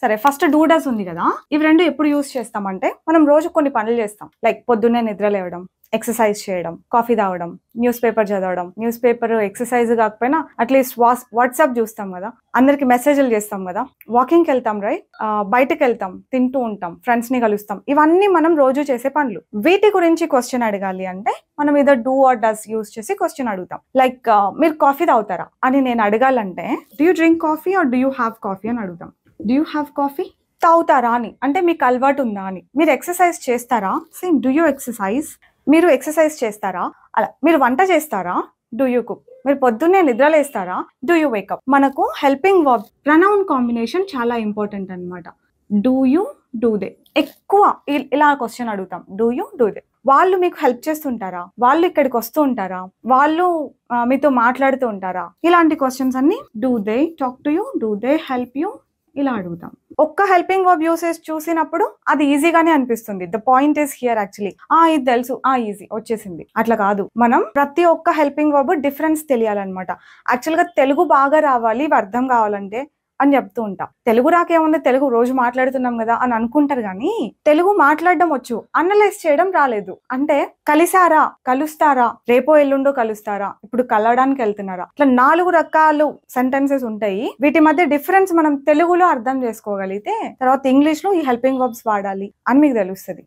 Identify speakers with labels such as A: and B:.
A: సరే first do does ఉంది కదా, ఇవి రెండు ఎప్పుడు యూస్ చేస్తామంటే మనం రోజు కొన్ని పనులు చేస్తాం. లైక్ పొద్దున్నే నిద్ర లేవడం, ఎక్సర్సైజ్ చేయడం, కాఫీ తాగడం, న్యూస్ పేపర్ చదవడం. న్యూస్ పేపర్ ఎక్సర్సైజ్ కాకపోయినా అట్లీస్ట్ వాట్సాప్ చూస్తాం కదా, అందరికి మెసేజ్లు చేస్తాం కదా, వాకింగ్కి వెళ్తాం రైట్, బయటకు వెళ్తాం, తింటూ ఉంటాం, ఫ్రెండ్స్ ని కలుస్తాం. ఇవన్నీ మనం రోజు చేసే పనులు. వీటి గురించి క్వశ్చన్ అడగాలి అంటే మనం ఏదో డూ ఆర్ డస్ యూస్ చేసి క్వశ్చన్ అడుగుతాం. లైక్ మీరు కాఫీ తాగుతారా అని నేను అడగాలంటే do you drink coffee or do you have coffee అని అడుగుతాం. డూ యూ హ్యావ్ కాఫీ, తాగుతారా అని అంటే మీకు అలవాటు ఉందా అని. మీరు ఎక్సర్సైజ్ చేస్తారా, సేమ్ డూ యూ ఎక్సర్సైజ్. మీరు ఎక్సర్సైజ్ చేస్తారా, అలా. మీరు వంట చేస్తారా, డూ యూ కుక్. మీరు పొద్దున్నే నిద్రలేస్తారా, డూ యూ వేకప్. మనకు హెల్పింగ్ వర్బ్ ప్రనౌన్ కాంబినేషన్ చాలా ఇంపార్టెంట్ అనమాట. Do you, do they. ఎక్కువ ఇలా క్వశ్చన్ అడుగుతాం, డూ యూ, డూ దే. వాళ్ళు మీకు హెల్ప్ చేస్తుంటారా, వాళ్ళు ఇక్కడికి వస్తూ ఉంటారా, వాళ్ళు మీతో మాట్లాడుతూ ఉంటారా, ఇలాంటి క్వశ్చన్స్ అన్ని do they talk to you, do they help you, ఇలా అడుగుతాం. ఒక్క హెల్పింగ్ వర్బ్ యూసేజ్ చూసినప్పుడు అది ఈజీగానే అనిపిస్తుంది. The point is here actually. ఇది తెలుసు, ఈజీ వచ్చేసింది, అట్లా కాదు. మనం ప్రతి ఒక్క హెల్పింగ్ వర్బ్ డిఫరెన్స్ తెలియాలన్నమాట. యాక్చువల్గా తెలుగు బాగా రావాలి, ఇవి అర్థం కావాలంటే అని చెప్తూ ఉంటా. తెలుగు రాకేముంది, తెలుగు రోజు మాట్లాడుతున్నాం కదా అని అనుకుంటారు, కానీ తెలుగు మాట్లాడడం వచ్చు, అనలైజ్ చేయడం రాలేదు. అంటే కలిసారా, కలుస్తారా, రేపో ఎల్లుండో కలుస్తారా, ఇప్పుడు కలవడానికి వెళ్తున్నారా, ఇట్లా 4 రకాలు సెంటెన్సెస్ ఉంటాయి. వీటి మధ్య డిఫరెన్స్ మనం తెలుగులో అర్థం చేసుకోగలిగితే తర్వాత ఇంగ్లీష్ లో ఈ హెల్పింగ్ వర్బ్స్ వాడాలి అని మీకు తెలుస్తుంది.